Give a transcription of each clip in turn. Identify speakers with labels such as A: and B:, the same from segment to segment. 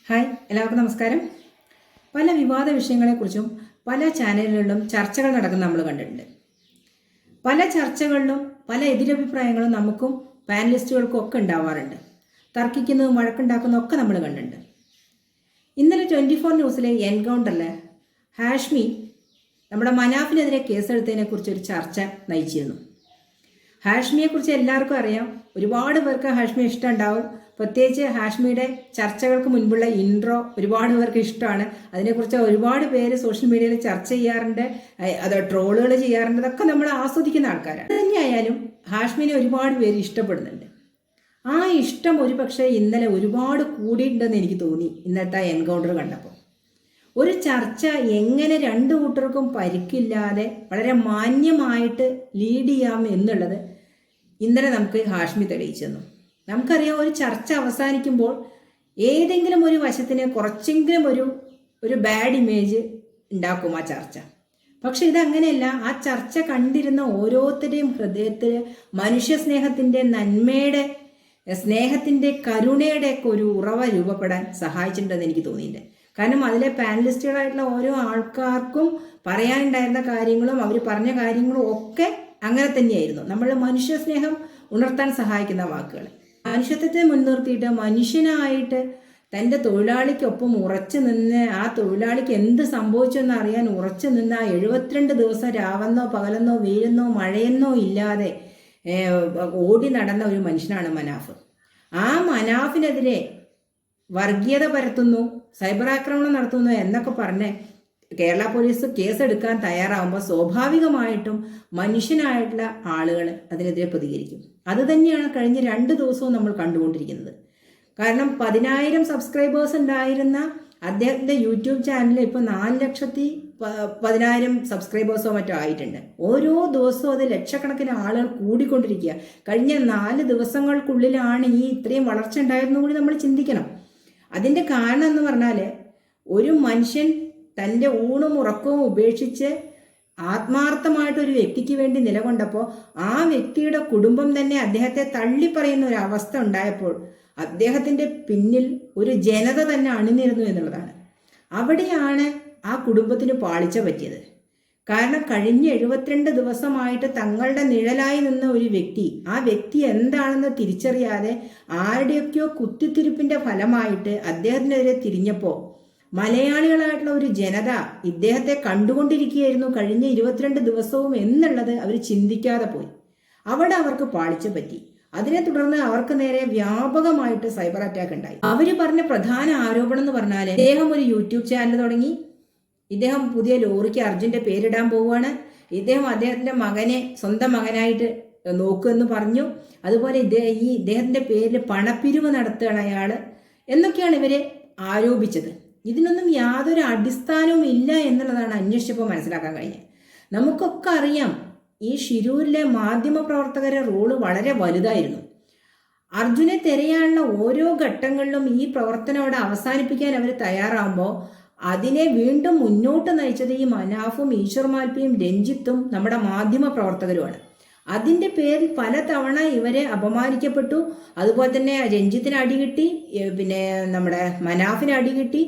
A: Hi, എല്ലാവർക്കും നമസ്കാരം. പല വിവാദ വിഷയങ്ങളെക്കുറിച്ചും പല ചാനലുകളിലും ചർച്ചകൾ നടക്കുന്ന നമ്മൾ കണ്ടിട്ടുണ്ട്. പല ചർച്ചകളിലും പല എതിരഭിപ്രായങ്ങളും നമുക്കും പാനലിസ്റ്റുകൾക്കും ഒക്കെ ഉണ്ടാവാറുണ്ട്. തർക്കിക്കുന്നതും വഴക്കുണ്ടാക്കുന്നതും ഒക്കെ നമ്മൾ കണ്ടിട്ടുണ്ട്. ഇന്നലെ 24 ന്യൂസിലെ എൻകൗണ്ടറിൽ ഹാഷ്മി നമ്മുടെ മനാഫിനെതിരെ കേസെടുത്തതിനെക്കുറിച്ച് ഒരു ചർച്ച നയിച്ചിരുന്നു. ഹാഷ്മിയെക്കുറിച്ച് എല്ലാവർക്കും അറിയാം. ഒരുപാട് പേർക്ക് ഹാഷ്മിയെ ഇഷ്ടമുണ്ടാവും. പ്രത്യേകിച്ച് ഹാഷ്മിയുടെ ചർച്ചകൾക്ക് മുൻപുള്ള ഇൻട്രോ ഒരുപാട് പേർക്ക് ഇഷ്ടമാണ്. അതിനെക്കുറിച്ച് ഒരുപാട് പേര് സോഷ്യൽ മീഡിയയിൽ ചർച്ച ചെയ്യാറുണ്ട്, അത് ട്രോളുകൾ ചെയ്യാറുണ്ട്. അതൊക്കെ നമ്മൾ ആസ്വദിക്കുന്ന ആൾക്കാരാണ്. അത് തന്നെയായാലും ഹാഷ്മിനെ ഒരുപാട് പേര് ഇഷ്ടപ്പെടുന്നുണ്ട്. ആ ഇഷ്ടം ഒരുപക്ഷെ ഇന്നലെ ഒരുപാട് കൂടിയിട്ടുണ്ടെന്ന് എനിക്ക് തോന്നി ഇന്നത്തെ എൻകൗണ്ടർ കണ്ടപ്പോൾ. ഒരു ചർച്ച എങ്ങനെ രണ്ടു കൂട്ടർക്കും പരിക്കില്ലാതെ വളരെ മാന്യമായിട്ട് ലീഡ് ചെയ്യാം എന്നുള്ളത് ഇന്നലെ നമുക്ക് ഹാഷ്മി തെളിയിച്ചു തന്നു. നമുക്കറിയാം, ഒരു ചർച്ച അവസാനിക്കുമ്പോൾ ഏതെങ്കിലും ഒരു വശത്തിന് കുറച്ചെങ്കിലും ഒരു ബാഡ് ഇമേജ് ഉണ്ടാക്കും ആ ചർച്ച. പക്ഷെ ഇതങ്ങനെയല്ല. ആ ചർച്ച കണ്ടിരുന്ന ഓരോരുത്തരുടെയും ഹൃദയത്തിൽ മനുഷ്യ സ്നേഹത്തിൻ്റെ, നന്മയുടെ, സ്നേഹത്തിൻ്റെ, കരുണയുടെ ഒക്കെ ഒരു ഉറവ രൂപപ്പെടാൻ സഹായിച്ചിട്ടുണ്ടെന്ന് എനിക്ക് തോന്നിയിട്ടുണ്ട്. കാരണം അതിലെ പാനലിസ്റ്റുകളായിട്ടുള്ള ഓരോ ആൾക്കാർക്കും പറയാനുണ്ടായിരുന്ന കാര്യങ്ങളും അവർ പറഞ്ഞ കാര്യങ്ങളും ഒക്കെ അങ്ങനെ തന്നെയായിരുന്നു. നമ്മൾ മനുഷ്യ സ്നേഹം ഉണർത്താൻ സഹായിക്കുന്ന വാക്കുകൾ. മനുഷ്യത്വത്തെ മുൻനിർത്തിയിട്ട് മനുഷ്യനായിട്ട് തൻ്റെ തൊഴിലാളിക്കൊപ്പം ഉറച്ചു നിന്ന് ആ തൊഴിലാളിക്ക് എന്ത് സംഭവിച്ചെന്ന് അറിയാൻ ഉറച്ചു നിന്ന് ആ 72 ദിവസം രാവെന്നോ പകലെന്നോ വെയിലെന്നോ മഴയെന്നോ ഇല്ലാതെ ഓടി നടന്ന ഒരു മനുഷ്യനാണ് മനാഫ്. ആ മനാഫിനെതിരെ വർഗീയത പരത്തുന്നു, സൈബർ ആക്രമണം നടത്തുന്നു എന്നൊക്കെ പറഞ്ഞ് കേരള പോലീസ് കേസെടുക്കാൻ തയ്യാറാവുമ്പോൾ സ്വാഭാവികമായിട്ടും മനുഷ്യനായിട്ടുള്ള ആളുകൾ അതിനെതിരെ പ്രതികരിക്കും. അതുതന്നെയാണ് കഴിഞ്ഞ 2 ദിവസവും നമ്മൾ കണ്ടുകൊണ്ടിരിക്കുന്നത്. കാരണം 10,000 സബ്സ്ക്രൈബേഴ്സ് ഉണ്ടായിരുന്ന അദ്ദേഹത്തിൻ്റെ യൂട്യൂബ് ചാനലിൽ ഇപ്പോൾ 4,10,000 സബ്സ്ക്രൈബേഴ്സോ മറ്റോ ആയിട്ടുണ്ട്. ഓരോ ദിവസവും അത് ലക്ഷക്കണക്കിന് ആളുകൾ കൂടിക്കൊണ്ടിരിക്കുക. കഴിഞ്ഞ 4 ദിവസങ്ങൾക്കുള്ളിലാണ് ഈ ഇത്രയും വളർച്ച ഉണ്ടായിരുന്ന കൂടി നമ്മൾ ചിന്തിക്കണം. അതിൻ്റെ കാരണം എന്ന് പറഞ്ഞാൽ, ഒരു മനുഷ്യൻ തൻ്റെ ഊണും ഉറക്കവും ഉപേക്ഷിച്ച് ആത്മാർത്ഥമായിട്ടൊരു വ്യക്തിക്ക് വേണ്ടി നിലകൊണ്ടപ്പോൾ ആ വ്യക്തിയുടെ കുടുംബം തന്നെ അദ്ദേഹത്തെ തള്ളിപ്പറയുന്ന ഒരു അവസ്ഥ ഉണ്ടായപ്പോൾ അദ്ദേഹത്തിൻ്റെ പിന്നിൽ ഒരു ജനത തന്നെ അണിനിരുന്നു എന്നുള്ളതാണ്. അവിടെയാണ് ആ കുടുംബത്തിന് പാളിച്ച പറ്റിയത്. കാരണം കഴിഞ്ഞ 72 ദിവസമായിട്ട് തങ്ങളുടെ നിഴലായി നിന്ന ഒരു വ്യക്തി, ആ വ്യക്തി എന്താണെന്ന് തിരിച്ചറിയാതെ ആരുടെയൊക്കെയോ കുത്തിത്തിരിപ്പിൻ്റെ ഫലമായിട്ട് അദ്ദേഹത്തിനെതിരെ തിരിഞ്ഞപ്പോൾ മലയാളികളായിട്ടുള്ള ഒരു ജനത ഇദ്ദേഹത്തെ കണ്ടുകൊണ്ടിരിക്കുകയായിരുന്നു കഴിഞ്ഞ 22 ദിവസവും എന്നുള്ളത് അവർ ചിന്തിക്കാതെ പോയി. അവിടെ അവർക്ക് പാളിച്ച പറ്റി. അതിനെ തുടർന്ന് അവർക്ക് നേരെ വ്യാപകമായിട്ട് സൈബർ അറ്റാക്ക് ഉണ്ടായി. അവർ പറഞ്ഞ പ്രധാന ആരോപണം എന്ന് പറഞ്ഞാൽ, ഇദ്ദേഹം ഒരു യൂട്യൂബ് ചാനൽ തുടങ്ങി, ഇദ്ദേഹം പുതിയ ലോറിക്ക് അർജുൻ്റെ പേരിടാൻ പോവുകയാണ്, അദ്ദേഹത്തിൻ്റെ മകനെ സ്വന്തം മകനായിട്ട് നോക്കുമെന്ന് പറഞ്ഞു, അതുപോലെ ഇദ്ദേഹത്തിൻ്റെ പേരിൽ പണപ്പിരിവ് നടത്തുകയാണ് അയാൾ എന്നൊക്കെയാണ് ഇവർ ആരോപിച്ചത്. ഇതിനൊന്നും യാതൊരു അടിസ്ഥാനവും ഇല്ല എന്നുള്ളതാണ് അന്വേഷിച്ചപ്പോൾ മനസ്സിലാക്കാൻ കഴിഞ്ഞത്. നമുക്കൊക്കെ അറിയാം, ഈ ഷിരൂരിലെ മാധ്യമ പ്രവർത്തകരുടെ റോള് വളരെ വലുതായിരുന്നു. അർജുനെ തിരയാനുള്ള ഓരോ ഘട്ടങ്ങളിലും ഈ പ്രവർത്തനം അവിടെ അവസാനിപ്പിക്കാൻ അവർ തയ്യാറാകുമ്പോൾ അതിനെ വീണ്ടും മുന്നോട്ട് നയിച്ചത് ഈ മനാഫും ഈശ്വർ മാൽപ്പിയും രഞ്ജിത്തും നമ്മുടെ മാധ്യമ പ്രവർത്തകരുമാണ്. അതിൻ്റെ പേരിൽ പലതവണ ഇവരെ അപമാനിക്കപ്പെട്ടു. അതുപോലെ തന്നെ രഞ്ജിത്തിന് അടി കിട്ടി, പിന്നെ നമ്മുടെ മനാഫിന് അടി കിട്ടി.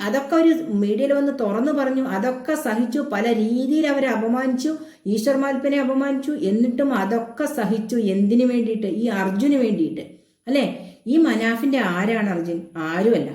A: അതൊക്കെ ഒരു മീഡിയയിൽ വന്ന് തുറന്നു പറഞ്ഞു. അതൊക്കെ സഹിച്ചു. പല രീതിയിൽ അവരെ അപമാനിച്ചു. ഈശ്വർ മാൽപ്പിനെ അപമാനിച്ചു. എന്നിട്ടും അതൊക്കെ സഹിച്ചു. എന്തിനു വേണ്ടിയിട്ട്? ഈ അർജുന് വേണ്ടിയിട്ട് അല്ലേ? ഈ മനാഫിൻ്റെ ആരാണ് അർജുൻ? ആരുമല്ല,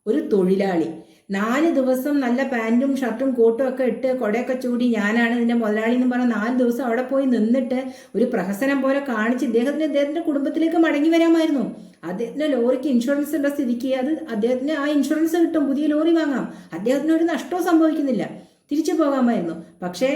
A: ഒരു തൊഴിലാളി. 4 ദിവസം നല്ല പാൻറ്റും ഷർട്ടും കോട്ടും ഒക്കെ ഇട്ട് കൊടയൊക്കെ ചൂടി ഞാനാണ് ഇതിൻ്റെ മുതലാളി എന്ന് പറഞ്ഞ 4 ദിവസം അവിടെ പോയി നിന്നിട്ട് ഒരു പ്രഹസനം പോലെ കാണിച്ച് അദ്ദേഹത്തിൻ്റെ കുടുംബത്തിലേക്ക് മടങ്ങി വരാമായിരുന്നു. അദ്ദേഹത്തിൻ്റെ ലോറിക്ക് ഇൻഷുറൻസ് ഉള്ള സ്ഥിതിക്ക് അദ്ദേഹത്തിന് ആ ഇൻഷുറൻസ് കിട്ടും, പുതിയ ലോറി വാങ്ങാം, അദ്ദേഹത്തിന് ഒരു നഷ്ടവും സംഭവിക്കുന്നില്ല, തിരിച്ചു പോകാമായിരുന്നു. പക്ഷേ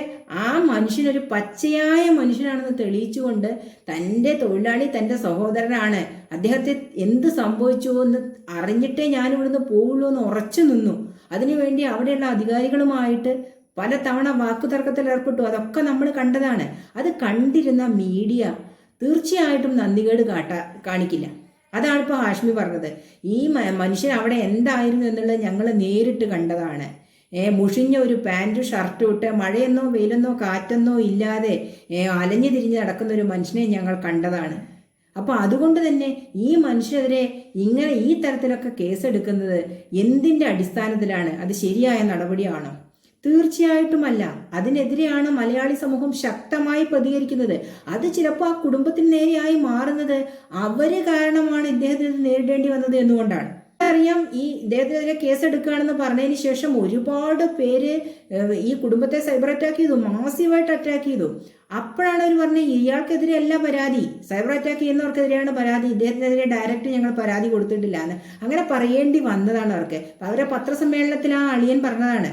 A: ആ മനുഷ്യനൊരു പച്ചയായ മനുഷ്യനാണെന്ന് തെളിയിച്ചുകൊണ്ട് തൻ്റെ തൊഴിലാളി തൻ്റെ സഹോദരനാണ്, അദ്ദേഹത്തെ എന്ത് സംഭവിച്ചു എന്ന് അറിഞ്ഞിട്ടേ ഞാനിവിടുന്ന് പോവുള്ളൂ എന്ന് ഉറച്ചു നിന്നു. അതിനുവേണ്ടി അവിടെയുള്ള അധികാരികളുമായിട്ട് പലതവണ വാക്കുതർക്കത്തിൽ ഏർപ്പെട്ടു. അതൊക്കെ നമ്മൾ കണ്ടതാണ്. അത് കണ്ടിരുന്ന മീഡിയ തീർച്ചയായിട്ടും നന്ദികേട് കാണിക്കില്ല. അതാണ് ഇപ്പോൾ ഹാഷ്മി പറഞ്ഞത്. ഈ മനുഷ്യൻ അവിടെ എന്തായിരുന്നു എന്നുള്ളത് ഞങ്ങൾ നേരിട്ട് കണ്ടതാണ്. മുഷിഞ്ഞ ഒരു പാൻറ് ഷർട്ട് ഇട്ട് മഴയെന്നോ വെയിലെന്നോ കാറ്റെന്നോ ഇല്ലാതെ അലഞ്ഞു തിരിഞ്ഞ് നടക്കുന്ന ഒരു മനുഷ്യനെ ഞങ്ങൾ കണ്ടതാണ്. അപ്പോൾ അതുകൊണ്ട് തന്നെ ഈ മനുഷ്യരെതിരെ ഇങ്ങനെ ഈ തരത്തിലൊക്കെ കേസെടുക്കുന്നത് എന്തിൻ്റെ അടിസ്ഥാനത്തിലാണ്? അത് ശരിയായ നടപടിയാണോ? തീർച്ചയായിട്ടുമല്ല. അതിനെതിരെയാണ് മലയാളി സമൂഹം ശക്തമായി പ്രതികരിക്കുന്നത്. അത് ചിലപ്പോൾ ആ കുടുംബത്തിന് നേരെയായി മാറുന്നത് അവര് കാരണമാണ് ഇദ്ദേഹത്തിന് നേരിടേണ്ടി വന്നത് എന്നുകൊണ്ടാണ്. അറിയാം, ഈ ഇദ്ദേഹത്തിനെതിരെ കേസെടുക്കുകയാണെന്ന് പറഞ്ഞതിന് ശേഷം ഒരുപാട് പേര് ഈ കുടുംബത്തെ സൈബർ അറ്റാക്ക് ചെയ്തു, മാസീവായിട്ട് അറ്റാക്ക് ചെയ്തു. അപ്പോഴാണ് അവർ പറഞ്ഞത് ഇയാൾക്കെതിരെ അല്ല പരാതി, സൈബർ അറ്റാക്ക് ചെയ്യുന്നവർക്കെതിരെയാണ് പരാതി, ഇദ്ദേഹത്തിനെതിരെ ഡയറക്റ്റ് ഞങ്ങൾ പരാതി കൊടുത്തിട്ടില്ല എന്ന് അങ്ങനെ പറയേണ്ടി വന്നതാണ് അവർക്ക്. അവരെ പത്രസമ്മേളനത്തിൽ ആ അളിയൻ പറഞ്ഞതാണ്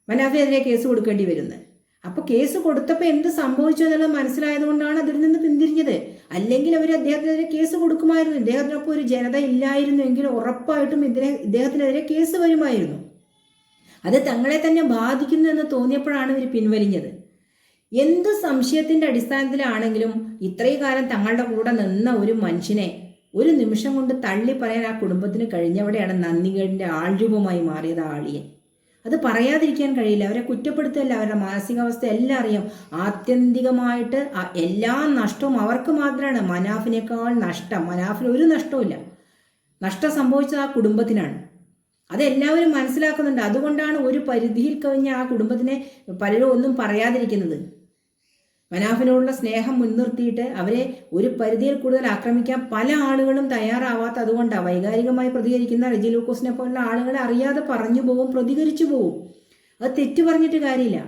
A: മനാഫിനെതിരെ കേസ് കൊടുക്കേണ്ടി വരുന്നത്. അപ്പോൾ കേസ് കൊടുത്തപ്പോൾ എന്ത് സംഭവിച്ചു എന്നുള്ളത് മനസ്സിലായതുകൊണ്ടാണ് അതിൽ നിന്ന് പിന്തിരിഞ്ഞത്. അല്ലെങ്കിൽ അവർ അദ്ദേഹത്തിനെതിരെ കേസ് കൊടുക്കുമായിരുന്നു. ഇദ്ദേഹത്തിനൊപ്പം ഒരു ജനത ഇല്ലായിരുന്നു എങ്കിൽ ഉറപ്പായിട്ടും ഇദ്ദേഹത്തിനെതിരെ കേസ് വരുമായിരുന്നു. അത് തങ്ങളെ തന്നെ ബാധിക്കുന്നു എന്ന് തോന്നിയപ്പോഴാണ് ഇവർ പിൻവലിഞ്ഞത്. എന്ത് സംശയത്തിന്റെ അടിസ്ഥാനത്തിലാണെങ്കിലും ഇത്രയും കാലം തങ്ങളുടെ കൂടെ നിന്ന ഒരു മനുഷ്യനെ ഒരു നിമിഷം കൊണ്ട് തള്ളി പറയാൻ ആ കുടുംബത്തിന് കഴിഞ്ഞവിടെയാണ് നന്ദികേടിന്റെ ആൾരൂപമായി മാറിയത് ആ ആളിയെ. അത് പറയാതിരിക്കാൻ കഴിയില്ല. അവരെ കുറ്റപ്പെടുത്തല്ല, അവരുടെ മാനസികാവസ്ഥ എല്ലാം അറിയാം. ആത്യന്തികമായിട്ട് എല്ലാ നഷ്ടവും അവർക്ക് മാത്രമാണ്. മനാഫിനേക്കാൾ നഷ്ടം, മനാഫിന് ഒരു നഷ്ടവുമില്ല, നഷ്ടം സംഭവിച്ചത് ആ കുടുംബത്തിനാണ്. അതെല്ലാവരും മനസ്സിലാക്കുന്നുണ്ട്. അതുകൊണ്ടാണ് ഒരു പരിധിയിൽ കവിഞ്ഞ ആ കുടുംബത്തിനെ പലരും ഒന്നും പറയാതിരിക്കുന്നത്. മനാഫിനോടുള്ള സ്നേഹം മുൻനിർത്തിയിട്ട് അവരെ ഒരു പരിധിയിൽ കൂടുതൽ ആക്രമിക്കാൻ പല ആളുകളും തയ്യാറാവാത്ത അതുകൊണ്ടാണ്. വൈകാരികമായി പ്രതികരിക്കുന്ന റെജി ലൂക്കോസിനെ പോലുള്ള ആളുകളെ അറിയാതെ പറഞ്ഞു പോകും, പ്രതികരിച്ചു പോകും. അത് തെറ്റു പറഞ്ഞിട്ട് കാര്യമില്ല.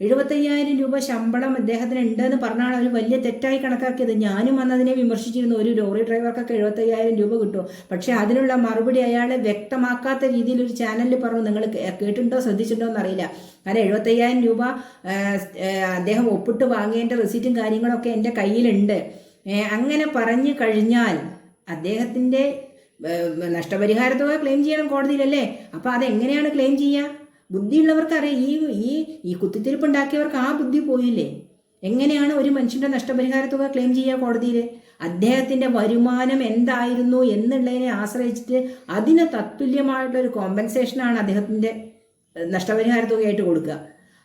A: 75,000 രൂപ ശമ്പളം അദ്ദേഹത്തിന് ഉണ്ടെന്ന് പറഞ്ഞാണ് അവർ വലിയ തെറ്റായി കണക്കാക്കിയത്. ഞാനും അന്നതിനെ വിമർശിച്ചിരുന്നു. ഒരു ലോറി ഡ്രൈവർക്കൊക്കെ 75,000 രൂപ കിട്ടും. പക്ഷെ അതിനുള്ള മറുപടി അയാൾ വ്യക്തമാക്കാത്ത രീതിയിൽ ഒരു ചാനലിൽ പറഞ്ഞു. നിങ്ങൾ കേട്ടിട്ടുണ്ടോ ശ്രദ്ധിച്ചിട്ടുണ്ടോ എന്നറിയില്ല. കാരണം 75,000 രൂപ അദ്ദേഹം ഒപ്പിട്ട് വാങ്ങിയതിൻ്റെ റെസീറ്റും കാര്യങ്ങളൊക്കെ എൻ്റെ കയ്യിലുണ്ട്. അങ്ങനെ പറഞ്ഞു കഴിഞ്ഞാൽ അദ്ദേഹത്തിൻ്റെ നഷ്ടപരിഹാര തുക ക്ലെയിം ചെയ്യണം കോടതിയിലല്ലേ. അപ്പോൾ അതെങ്ങനെയാണ് ക്ലെയിം ചെയ്യുക? ബുദ്ധിയുള്ളവർക്കറിയാം. ഈ കുത്തിത്തിരിപ്പുണ്ടാക്കിയവർക്ക് ആ ബുദ്ധി പോയില്ലേ. എങ്ങനെയാണ് ഒരു മനുഷ്യന്റെ നഷ്ടപരിഹാര തുക ക്ലെയിം ചെയ്യുക കോടതിയിൽ? അദ്ദേഹത്തിന്റെ വരുമാനം എന്തായിരുന്നു എന്നുള്ളതിനെ ആശ്രയിച്ചിട്ട് അതിന് തത്തുല്യമായിട്ടുള്ളൊരു കോമ്പൻസേഷനാണ് അദ്ദേഹത്തിന്റെ നഷ്ടപരിഹാര തുകയായിട്ട് കൊടുക്കുക.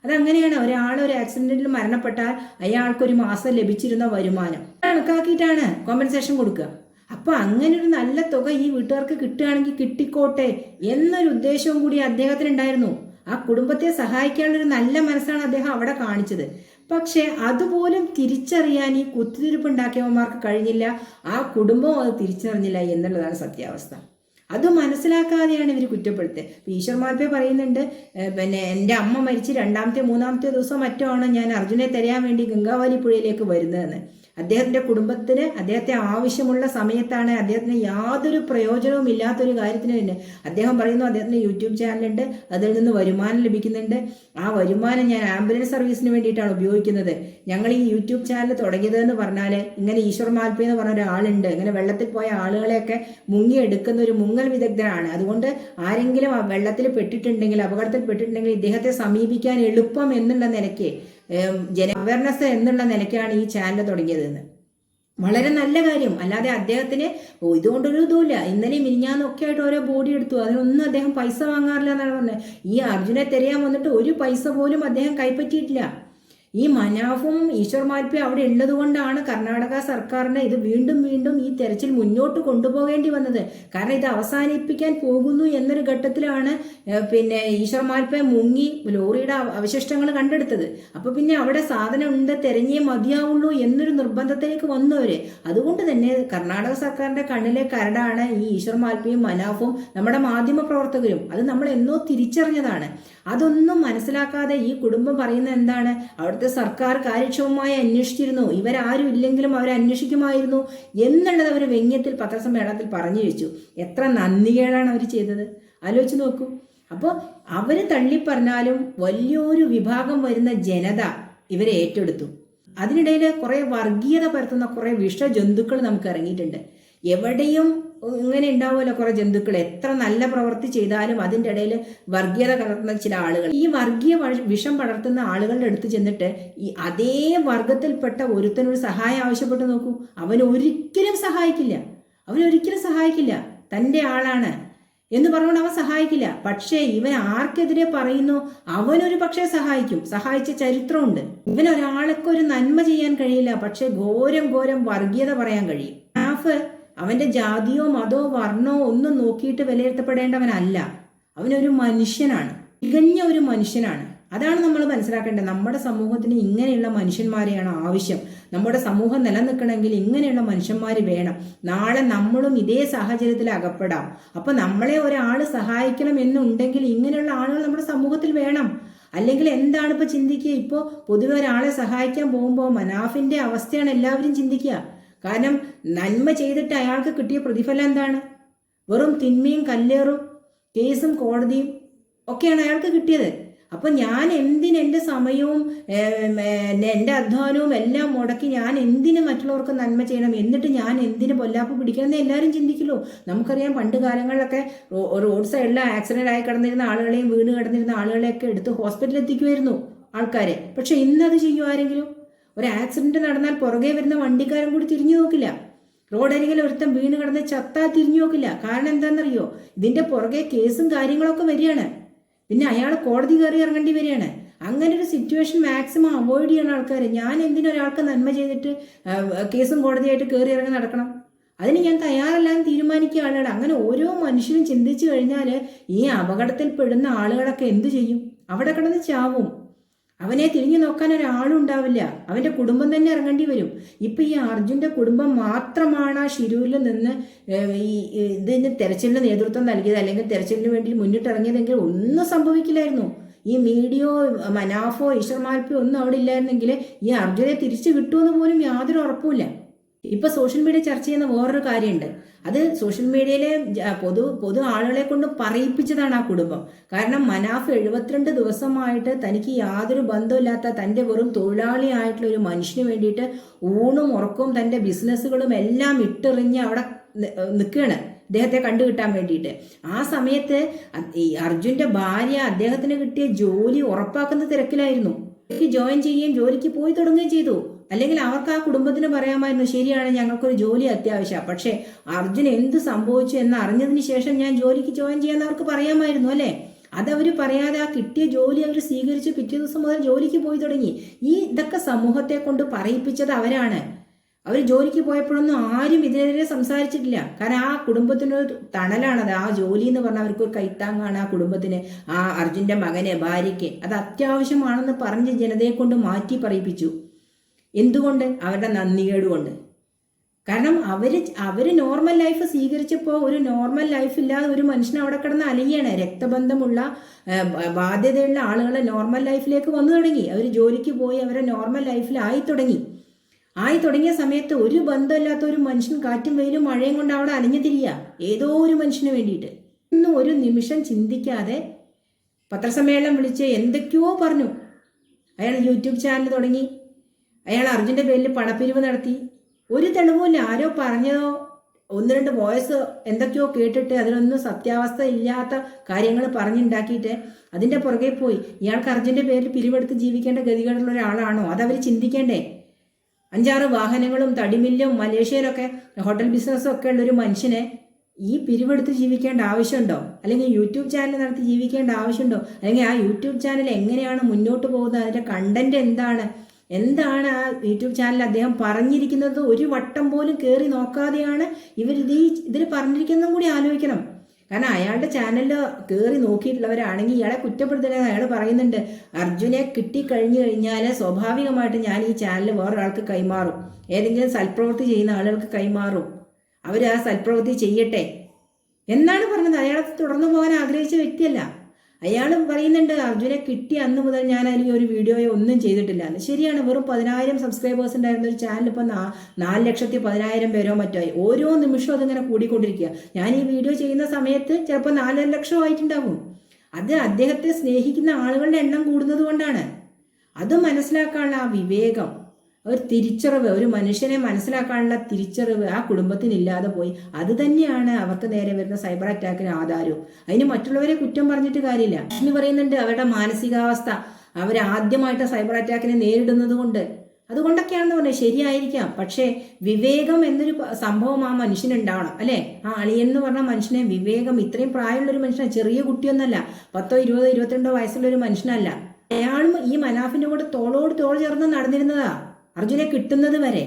A: അതങ്ങനെയാണ്. ഒരു ആക്സിഡന്റിൽ മരണപ്പെട്ടാൽ അയാൾക്കൊരു മാസം ലഭിച്ചിരുന്ന വരുമാനം കണക്കാക്കിയിട്ടാണ് കോമ്പൻസേഷൻ കൊടുക്കുക. അപ്പൊ അങ്ങനെ ഒരു നല്ല തുക ഈ വീട്ടുകാർക്ക് കിട്ടുകയാണെങ്കിൽ കിട്ടിക്കോട്ടെ എന്നൊരു ഉദ്ദേശവും കൂടി അദ്ദേഹത്തിനുണ്ടായിരുന്നു. ആ കുടുംബത്തെ സഹായിക്കാനുള്ളൊരു നല്ല മനസ്സാണ് അദ്ദേഹം അവിടെ കാണിച്ചത്. പക്ഷെ അതുപോലും തിരിച്ചറിയാൻ ഈ കുത്തിത്തിരിപ്പുണ്ടാക്കിയവന്മാർക്ക് കഴിഞ്ഞില്ല. ആ കുടുംബവും അത് തിരിച്ചറിഞ്ഞില്ല എന്നുള്ളതാണ് സത്യാവസ്ഥ. അത് മനസ്സിലാക്കാതെയാണ് ഇവർ കുറ്റപ്പെടുത്തുക. ഈശ്വർ മാൽപ്പേ പറയുന്നുണ്ട്, എൻ്റെ അമ്മ മരിച്ച് 2ാമത്തെ 3ാമത്തെ ദിവസം മറ്റോ ആണ് ഞാൻ അർജുനെ തരാൻ വേണ്ടി ഗംഗാവലി പുഴയിലേക്ക് വരുന്നതെന്ന്. അദ്ദേഹത്തിൻ്റെ കുടുംബത്തിന് അദ്ദേഹത്തെ ആവശ്യമുള്ള സമയത്താണ് അദ്ദേഹത്തിന് യാതൊരു പ്രയോജനവും ഇല്ലാത്തൊരു കാര്യത്തിന് തന്നെ അദ്ദേഹം പറയുന്നു അദ്ദേഹത്തിന് യൂട്യൂബ് ചാനലുണ്ട്, അതിൽ നിന്ന് വരുമാനം ലഭിക്കുന്നുണ്ട്. ആ വരുമാനം ഞാൻ ആംബുലൻസ് സർവീസിന് വേണ്ടിയിട്ടാണ് ഉപയോഗിക്കുന്നത്. ഞങ്ങൾ ഈ യൂട്യൂബ് ചാനൽ തുടങ്ങിയതെന്ന് പറഞ്ഞാൽ ഇങ്ങനെ ഈശ്വർ മാൽപ്പേ എന്ന് പറഞ്ഞ ഒരാളുണ്ട്, ഇങ്ങനെ വെള്ളത്തിൽ പോയ ആളുകളെയൊക്കെ മുങ്ങിയെടുക്കുന്ന ഒരു മുങ്ങൽ വിദഗ്ധനാണ്. അതുകൊണ്ട് ആരെങ്കിലും ആ വെള്ളത്തിൽ പെട്ടിട്ടുണ്ടെങ്കിൽ, അപകടത്തിൽ പെട്ടിട്ടുണ്ടെങ്കിൽ ഇദ്ദേഹത്തെ സമീപിക്കാൻ എളുപ്പം എന്നുള്ള നിലയ്ക്ക് അവയർനെസ് എന്നുള്ള നിലയ്ക്കാണ് ഈ ചാനൽ തുടങ്ങിയതെന്ന്. വളരെ നല്ല കാര്യം. അല്ലാതെ അദ്ദേഹത്തിന് ഇതുകൊണ്ടൊരു ഇതുമില്ല. ഇന്നലെ മിനിഞ്ഞാന്നൊക്കെ ആയിട്ട് ഓരോ ബോഡി എടുത്തു, അതിനൊന്നും അദ്ദേഹം പൈസ വാങ്ങാറില്ല എന്നാണ് പറഞ്ഞത്. ഈ അർജുനെ തെരയാൻ വന്നിട്ട് ഒരു പൈസ പോലും അദ്ദേഹം കൈപ്പറ്റിയിട്ടില്ല. ഈ മനാഫും ഈശ്വർ മാൽപ്പേ അവിടെ ഉള്ളത് കൊണ്ടാണ് കർണാടക സർക്കാരിന് ഇത് വീണ്ടും വീണ്ടും ഈ തെരച്ചിൽ മുന്നോട്ട് കൊണ്ടുപോകേണ്ടി വന്നത്. കാരണം ഇത് അവസാനിപ്പിക്കാൻ പോകുന്നു എന്നൊരു ഘട്ടത്തിലാണ് ഈശ്വർ മാൽപ്പേ മുങ്ങി ലോറിയുടെ അവശിഷ്ടങ്ങൾ കണ്ടെടുത്തത്. അപ്പൊ പിന്നെ അവിടെ സാധനം ഉണ്ട്, തെരഞ്ഞേ മതിയാവുള്ളൂ എന്നൊരു നിർബന്ധത്തിലേക്ക് വന്നവര്. അതുകൊണ്ട് തന്നെ കർണാടക സർക്കാരിന്റെ കണ്ണിലെ കരടാണ് ഈ ഈശ്വർ മാൽപ്പയും മനാഫും നമ്മുടെ മാധ്യമ പ്രവർത്തകരും. അത് നമ്മൾ എന്നോ തിരിച്ചറിഞ്ഞതാണ്. അതൊന്നും മനസ്സിലാക്കാതെ ഈ കുടുംബം പറയുന്ന എന്താണ്, അവിടുത്തെ സർക്കാർ കാര്യക്ഷമമായി അന്വേഷിച്ചിരുന്നു, ഇവരാരും ഇല്ലെങ്കിലും അവരെ അന്വേഷിക്കുമായിരുന്നു എന്നുള്ളത് അവർ വ്യംഗ്യത്തിൽ പത്രസമ്മേളനത്തിൽ പറഞ്ഞു വെച്ചു. എത്ര നന്ദികേടാണ് അവർ ചെയ്തത്, ആലോചിച്ച് നോക്കൂ. അപ്പോൾ അവർ തള്ളിപ്പറഞ്ഞാലും വലിയൊരു വിഭാഗം വരുന്ന ജനത ഇവരെ ഏറ്റെടുത്തു. അതിനിടയിൽ കുറേ വർഗീയത പരത്തുന്ന കുറേ വിഷജന്തുക്കൾ നമുക്ക് ഇറങ്ങിയിട്ടുണ്ട്. എവിടെയും ഇങ്ങനെ ഉണ്ടാവുമല്ലോ കുറേ ജന്തുക്കൾ. എത്ര നല്ല പ്രവൃത്തി ചെയ്താലും അതിൻ്റെ ഇടയിൽ വർഗീയത കലർത്തുന്ന ചില ആളുകൾ. ഈ വർഗീയ വിഷം പടർത്തുന്ന ആളുകളുടെ അടുത്ത് ചെന്നിട്ട് ഈ അതേ വർഗത്തിൽപ്പെട്ട ഒരുത്തനൊരു സഹായം ആവശ്യപ്പെട്ട് നോക്കൂ, അവനൊരിക്കലും സഹായിക്കില്ല. തൻ്റെ ആളാണ് എന്ന് പറഞ്ഞുകൊണ്ട് അവൻ സഹായിക്കില്ല. പക്ഷേ ഇവൻ ആർക്കെതിരെ പറയുന്നു അവനൊരു പക്ഷേ സഹായിക്കും. സഹായിച്ച ചരിത്രമുണ്ട്. ഇവൻ ഒരാൾക്ക് ഒരു നന്മ ചെയ്യാൻ കഴിയില്ല, പക്ഷെ ഘോരം വർഗീയത പറയാൻ കഴിയും. മനാഫ് അവന്റെ ജാതിയോ മതമോ വർണ്ണോ ഒന്നും നോക്കിയിട്ട് വിലയിരുത്തപ്പെടേണ്ടവനല്ല. അവനൊരു മനുഷ്യനാണ്, തികഞ്ഞ ഒരു മനുഷ്യനാണ്. അതാണ് നമ്മൾ മനസ്സിലാക്കേണ്ടത്. നമ്മുടെ സമൂഹത്തിന് ഇങ്ങനെയുള്ള മനുഷ്യന്മാരെയാണ് ആവശ്യം. നമ്മുടെ സമൂഹം നിലനിൽക്കണമെങ്കിൽ ഇങ്ങനെയുള്ള മനുഷ്യന്മാർ വേണം. നാളെ നമ്മളും ഇതേ സാഹചര്യത്തിൽ അകപ്പെടാം. അപ്പൊ നമ്മളെ ഒരാൾ സഹായിക്കണം എന്നുണ്ടെങ്കിൽ ഇങ്ങനെയുള്ള ആളുകൾ നമ്മുടെ സമൂഹത്തിൽ വേണം. അല്ലെങ്കിൽ എന്താണ് ഇപ്പൊ ചിന്തിക്കുക? ഇപ്പോൾ പൊതുവെ ഒരാളെ സഹായിക്കാൻ പോകുമ്പോൾ മനാഫിന്റെ അവസ്ഥയാണ് എല്ലാവരും ചിന്തിക്കുക. കാരണം നന്മ ചെയ്തിട്ട് അയാൾക്ക് കിട്ടിയ പ്രതിഫലം എന്താണ്? വെറും തിന്മയും കല്ലേറും കേസും കോടതിയും ഒക്കെയാണ് അയാൾക്ക് കിട്ടിയത്. അപ്പൊ ഞാൻ എന്തിന് എൻ്റെ സമയവും എൻ്റെ അധ്വാനവും എല്ലാം മുടക്കി ഞാൻ എന്തിന് മറ്റുള്ളവർക്ക് നന്മ ചെയ്യണം, എന്നിട്ട് ഞാൻ എന്തിന് പൊല്ലാപ്പ് പിടിക്കണം എന്ന് എല്ലാവരും ചിന്തിക്കുള്ളൂ. നമുക്കറിയാം, പണ്ട് കാലങ്ങളിലൊക്കെ റോഡ് സൈഡിൽ ആക്സിഡന്റ് ആയി കിടന്നിരുന്ന ആളുകളെയും വീണ് കിടന്നിരുന്ന ആളുകളെയൊക്കെ എടുത്ത് ഹോസ്പിറ്റലിൽ എത്തിക്കുമായിരുന്നു ആൾക്കാരെ. പക്ഷെ ഇന്നത് ചെയ്യും ആരെങ്കിലും? ഒരു ആക്സിഡന്റ് നടന്നാൽ പുറകെ വരുന്ന വണ്ടിക്കാരൻ കൂടി തിരിഞ്ഞു നോക്കില്ല. റോഡരികിൽ ഒരുത്തം വീണ് കിടന്ന് ചത്താൽ തിരിഞ്ഞു നോക്കില്ല. കാരണം എന്താണെന്നറിയോ? ഇതിന്റെ പുറകെ കേസും കാര്യങ്ങളൊക്കെ വരികയാണ്. പിന്നെ അയാൾ കോടതി കയറി ഇറങ്ങേണ്ടി വരികയാണ്. അങ്ങനെ ഒരു സിറ്റുവേഷൻ മാക്സിമം അവോയ്ഡ് ചെയ്യണം ആൾക്കാർ. ഞാൻ എന്തിനൊരാൾക്ക് നന്മ ചെയ്തിട്ട് കേസും കോടതിയായിട്ട് കയറി ഇറങ്ങി നടക്കണം? അതിന് ഞാൻ തയ്യാറല്ലാന്ന് തീരുമാനിക്കുക ആളുകൾ. അങ്ങനെ ഓരോ മനുഷ്യനും ചിന്തിച്ചു കഴിഞ്ഞാൽ ഈ അപകടത്തിൽ പെടുന്ന ആളുകളൊക്കെ എന്തു ചെയ്യും? അവിടെ കിടന്ന് ചാവും. അവനെ തിരിഞ്ഞു നോക്കാൻ ഒരാളും ഉണ്ടാവില്ല. അവന്റെ കുടുംബം തന്നെ ഇറങ്ങേണ്ടി വരും. ഇപ്പൊ ഈ അർജുന്റെ കുടുംബം മാത്രമാണ് ആ ഷിരൂരിൽ നിന്ന് ഇതിന് തെരച്ചിലിന് നേതൃത്വം നൽകിയത്, അല്ലെങ്കിൽ തെരച്ചിലിന് വേണ്ടി മുന്നിട്ടിറങ്ങിയതെങ്കിൽ ഒന്നും സംഭവിക്കില്ലായിരുന്നു. ഈ മീഡിയോ മനാഫോ ഈശ്വർ മാൽപ്പിയോ ഒന്നും അവിടെ ഇല്ലായിരുന്നെങ്കിൽ ഈ അർജുനെ തിരിച്ചു കിട്ടുമെന്ന് പോലും യാതൊരു ഉറപ്പുമില്ല. ഇപ്പൊ സോഷ്യൽ മീഡിയ ചർച്ച ചെയ്യുന്ന വേറൊരു കാര്യമുണ്ട്. അത് സോഷ്യൽ മീഡിയയിലെ പൊതു ആളുകളെ കൊണ്ട് പറയിപ്പിച്ചതാണ് ആ കുടുംബം. കാരണം മനാഫ് 72 ദിവസമായിട്ട് തനിക്ക് യാതൊരു ബന്ധമില്ലാത്ത തൻ്റെ വെറും തൊഴിലാളിയായിട്ടുള്ള ഒരു മനുഷ്യന് വേണ്ടിയിട്ട് ഊണും ഉറക്കവും തൻ്റെ ബിസിനസ്സുകളും എല്ലാം ഇട്ടെറിഞ്ഞ് അവിടെ നിൽക്കുകയാണ് അദ്ദേഹത്തെ കണ്ടുകിട്ടാൻ വേണ്ടിയിട്ട്. ആ സമയത്ത് ഈ അർജുന്റെ ഭാര്യ അദ്ദേഹത്തിന് കിട്ടിയ ജോലി ഉറപ്പാക്കുന്ന തിരക്കിലായിരുന്നു. ജോയിൻ ചെയ്യുകയും ജോലിക്ക് പോയി തുടങ്ങുകയും ചെയ്തു. അല്ലെങ്കിൽ അവർക്ക് ആ കുടുംബത്തിന് പറയാമായിരുന്നു, ശരിയാണ്, ഞങ്ങൾക്കൊരു ജോലി അത്യാവശ്യമാണ്, പക്ഷേ അർജുൻ എന്ത് സംഭവിച്ചു എന്ന് അറിഞ്ഞതിന് ശേഷം ഞാൻ ജോലിക്ക് ജോയിൻ ചെയ്യാന്ന് അവർക്ക് പറയാമായിരുന്നു, അല്ലേ? അതവർ പറയാതെ ആ കിട്ടിയ ജോലി അവർ സ്വീകരിച്ച് പിറ്റേ ദിവസം മുതൽ ജോലിക്ക് പോയി തുടങ്ങി. ഇതൊക്കെ സമൂഹത്തെ കൊണ്ട് പറയിപ്പിച്ചത് അവരാണ്. അവർ ജോലിക്ക് പോയപ്പോഴൊന്നും ആരും ഇതിനെതിരെ സംസാരിച്ചിട്ടില്ല. കാരണം ആ കുടുംബത്തിനൊരു തണലാണത്. ആ ജോലി എന്ന് പറഞ്ഞാൽ അവർക്ക് ഒരു കൈത്താങ്ങാണ് ആ കുടുംബത്തിന്, ആ അർജുന്റെ മകന്, ഭാര്യയ്ക്ക്. അത് അത്യാവശ്യമാണെന്ന് പറഞ്ഞ് ജനതയെ കൊണ്ട് മാറ്റി പറയിപ്പിച്ചു. എന്തുകൊണ്ട്? അവരുടെ നന്ദികേട് കൊണ്ട്. കാരണം അവര് നോർമൽ ലൈഫ് സ്വീകരിച്ചപ്പോൾ ഒരു നോർമൽ ലൈഫ് ഇല്ലാതെ ഒരു മനുഷ്യൻ അവിടെ കിടന്ന് അലയാണ്. രക്തബന്ധമുള്ള ബാധ്യതയുള്ള ആളുകളെ നോർമൽ ലൈഫിലേക്ക് വന്നു തുടങ്ങി. അവർ ജോലിക്ക് പോയി അവരെ നോർമൽ ലൈഫിൽ ആയി തുടങ്ങിയ സമയത്ത് ഒരു ബന്ധമില്ലാത്ത ഒരു മനുഷ്യൻ കാറ്റും വെയിലും മഴയും കൊണ്ട് അവിടെ അലഞ്ഞു തിരിയുക ഏതോ ഒരു മനുഷ്യന് വേണ്ടിയിട്ട്. ഒന്നും ഒരു നിമിഷം ചിന്തിക്കാതെ പത്രസമ്മേളനം വിളിച്ച് എന്തൊക്കെയോ പറഞ്ഞു. അയാൾ യൂട്യൂബ് ചാനൽ തുടങ്ങി, അയാൾ അർജുന്റെ പേരിൽ പണപ്പിരിവ് നടത്തി. ഒരു തെളിവുമില്ല. ആരോ പറഞ്ഞതോ 1-2 വോയിസ് എന്തൊക്കെയോ കേട്ടിട്ട് അതിലൊന്നും സത്യാവസ്ഥ ഇല്ലാത്ത കാര്യങ്ങൾ പറഞ്ഞുണ്ടാക്കിയിട്ട് അതിന്റെ പുറകെ പോയി. ഇയാൾക്ക് അർജുന്റെ പേരിൽ പിരിവെടുത്ത് ജീവിക്കേണ്ട ഗതികളുള്ള ഒരാളാണോ? അതവർ ചിന്തിക്കേണ്ടേ? 5-6 വാഹനങ്ങളും തടിമില്ലും മലേഷ്യയിലൊക്കെ ഹോട്ടൽ ബിസിനസ്സും ഒക്കെ ഉള്ള ഒരു മനുഷ്യനെ ഈ പിരിവെടുത്ത് ജീവിക്കേണ്ട ആവശ്യമുണ്ടോ? അല്ലെങ്കിൽ യൂട്യൂബ് ചാനൽ നടത്തി ജീവിക്കേണ്ട ആവശ്യമുണ്ടോ? അല്ലെങ്കിൽ ആ യൂട്യൂബ് ചാനൽ എങ്ങനെയാണ് മുന്നോട്ട് പോകുന്നത്, അതിന്റെ കണ്ടന്റ് എന്താണ് ആ യൂട്യൂബ് ചാനൽ അദ്ദേഹം പറഞ്ഞിരിക്കുന്നത്? ഒരു വട്ടം പോലും കയറി നോക്കാതെയാണ് ഇതിൽ പറഞ്ഞിരിക്കുന്നതും കൂടി ആലോചിക്കണം. കാരണം അയാളുടെ ചാനലിൽ കയറി നോക്കിയിട്ടുള്ളവരാണെങ്കിൽ ഇയാളെ കുറ്റപ്പെടുത്തുന്നത്. അയാൾ പറയുന്നുണ്ട്, അർജുനെ കിട്ടിക്കഴിഞ്ഞു കഴിഞ്ഞാൽ സ്വാഭാവികമായിട്ട് ഞാൻ ഈ ചാനൽ വേറൊരാൾക്ക് കൈമാറും, ഏതെങ്കിലും സൽപ്രവൃത്തി ചെയ്യുന്ന ആളുകൾക്ക് കൈമാറും, അവർ ആ സൽപ്രവൃത്തി ചെയ്യട്ടെ എന്നാണ് പറഞ്ഞത്. അയാളെ തുടർന്നു പോകാൻ ആഗ്രഹിച്ച വ്യക്തിയല്ല. അയാൾ പറയുന്നുണ്ട്, അർജുനെ കിട്ടിയ അന്ന് മുതൽ ഞാൻ അതിൽ ഒരു വീഡിയോയോ ഒന്നും ചെയ്തിട്ടില്ല എന്ന്. ശരിയാണ്, വെറും 10,000 സബ്സ്ക്രൈബേഴ്സ് ഉണ്ടായിരുന്ന ഒരു ചാനൽ ഇപ്പം 4,10,000 പേരോ മറ്റോ ആയി. ഓരോ നിമിഷവും അതിങ്ങനെ കൂടിക്കൊണ്ടിരിക്കുക. ഞാൻ ഈ വീഡിയോ ചെയ്യുന്ന സമയത്ത് ചിലപ്പോൾ 4 ലക്ഷം ആയിട്ടുണ്ടാവും. അത് അദ്ദേഹത്തെ സ്നേഹിക്കുന്ന ആളുകളുടെ എണ്ണം കൂടുന്നത് കൊണ്ടാണ്. അത് മനസ്സിലാക്കാനുള്ള ആ വിവേകം, ഒരു തിരിച്ചറിവ്, ഒരു മനുഷ്യനെ മനസ്സിലാക്കാനുള്ള തിരിച്ചറിവ് ആ കുടുംബത്തിനില്ലാതെ പോയി. അത് തന്നെയാണ് അവർക്ക് നേരെ വരുന്ന സൈബർ അറ്റാക്കിന് ആധാരവും. അതിന് മറ്റുള്ളവരെ കുറ്റം പറഞ്ഞിട്ട് കാര്യമില്ല. എന്ന് പറയുന്നുണ്ട് അവരുടെ മാനസികാവസ്ഥ, അവർ ആദ്യമായിട്ട് സൈബർ അറ്റാക്കിനെ നേരിടുന്നത് കൊണ്ട്, അതുകൊണ്ടൊക്കെയാണെന്ന് പറഞ്ഞത് ശരിയായിരിക്കാം. പക്ഷേ വിവേകം എന്നൊരു സംഭവം ആ മനുഷ്യനുണ്ടാവണം, അല്ലേ? ആ അളിയൻ എന്ന് പറഞ്ഞ മനുഷ്യനെ വിവേകം, ഇത്രയും പ്രായമുള്ളൊരു മനുഷ്യനാണ്, ചെറിയ കുട്ടിയൊന്നല്ല, 10, 20, 22 വയസ്സുള്ളൊരു മനുഷ്യനല്ല. അയാളും ഈ മനാഫിന്റെ കൂടെ തോളോട് തോൾ ചേർന്ന് നടന്നിരുന്നതാ അർജുനെ കിട്ടുന്നത് വരെ.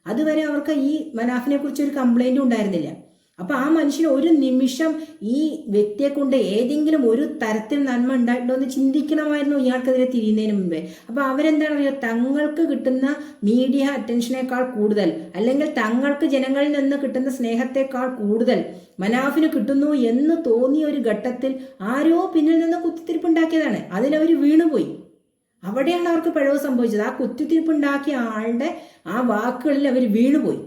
A: അതുവരെ അവർക്ക് ഈ മനാഫിനെ കുറിച്ച് ഒരു കംപ്ലൈൻറ്റും ഉണ്ടായിരുന്നില്ല. അപ്പൊ ആ മനുഷ്യന് ഒരു നിമിഷം ഈ വ്യക്തിയെ കൊണ്ട് ഏതെങ്കിലും ഒരു തരത്തിൽ നന്മ ഉണ്ടായിട്ടുണ്ടോ എന്ന് ചിന്തിക്കണമായിരുന്നു ഇയാൾക്കെതിരെ തിരിയുന്നതിന് മുമ്പേ. അപ്പൊ അവരെന്താണ് പറയുക, തങ്ങൾക്ക് കിട്ടുന്ന മീഡിയ അറ്റൻഷനേക്കാൾ കൂടുതൽ, അല്ലെങ്കിൽ തങ്ങൾക്ക് ജനങ്ങളിൽ നിന്ന് കിട്ടുന്ന സ്നേഹത്തെക്കാൾ കൂടുതൽ മനാഫിന് കിട്ടുന്നു എന്ന് തോന്നിയ ഒരു ഘട്ടത്തിൽ ആരോ പിന്നിൽ നിന്ന് കുത്തിത്തിരിപ്പുണ്ടാക്കിയതാണ്. അതിലവർ വീണുപോയി. അവിടെയാണ് അവർക്ക് പിഴവ് സംഭവിച്ചത്. ആ കുത്തിത്തിരിപ്പുണ്ടാക്കിയ ആളുടെ ആ വാക്കുകളിൽ അവർ വീണുപോയി.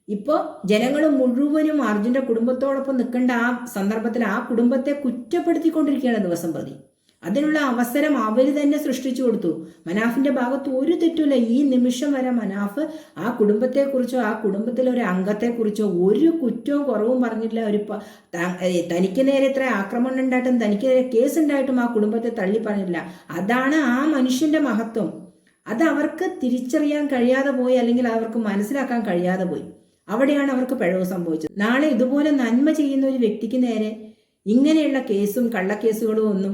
A: ഇപ്പോൾ ജനങ്ങൾ മുഴുവനും അർജുൻ്റെ കുടുംബത്തോടൊപ്പം നിൽക്കേണ്ട ആ സന്ദർഭത്തിൽ ആ കുടുംബത്തെ കുറ്റപ്പെടുത്തിക്കൊണ്ടിരിക്കുകയാണ് ദിവസം പ്രതി. അതിനുള്ള അവസരം അവർ തന്നെ സൃഷ്ടിച്ചു കൊടുത്തു. മനാഫിന്റെ ഭാഗത്ത് ഒരു തെറ്റുമില്ല. ഈ നിമിഷം വരെ മനാഫ് ആ കുടുംബത്തെക്കുറിച്ചോ ആ കുടുംബത്തിലെ ഒരു അംഗത്തെക്കുറിച്ചോ ഒരു കുറ്റവും കുറവും പറഞ്ഞിട്ടില്ല. തനിക്ക് നേരെ ഇത്ര ആക്രമണം ഉണ്ടായിട്ടും തനിക്ക് നേരെ കേസ് ഉണ്ടായിട്ടും ആ കുടുംബത്തെ തള്ളി പറഞ്ഞിട്ടില്ല. അതാണ് ആ മനുഷ്യന്റെ മഹത്വം. അത് അവർക്ക് തിരിച്ചറിയാൻ കഴിയാതെ പോയി, അല്ലെങ്കിൽ അവർക്ക് മനസ്സിലാക്കാൻ കഴിയാതെ പോയി. അവിടെയാണ് അവർക്ക് പിഴവ് സംഭവിച്ചത്. നാളെ ഇതുപോലെ നന്മ ചെയ്യുന്ന ഒരു വ്യക്തിക്ക് നേരെ ഇങ്ങനെയുള്ള കേസും കള്ളക്കേസുകളും ഒന്നും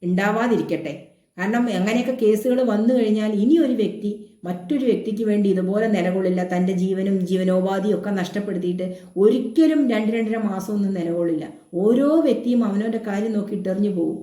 A: ഉണ്ടാവാതിരിക്കട്ടെ. കാരണം അങ്ങനെയൊക്കെ കേസുകൾ വന്നു കഴിഞ്ഞാൽ ഇനി ഒരു വ്യക്തി മറ്റൊരു വ്യക്തിക്ക് വേണ്ടി ഇതുപോലെ നിലകൊള്ളില്ല. തൻ്റെ ജീവനും ജീവനോപാധിയും ഒക്കെ നഷ്ടപ്പെടുത്തിയിട്ട് ഒരിക്കലും 2-2.5 മാസമൊന്നും നിലകൊള്ളില്ല. ഓരോ വ്യക്തിയും അവനവൻ്റെ കാര്യം നോക്കി ഇട്ടെറിഞ്ഞു പോകും.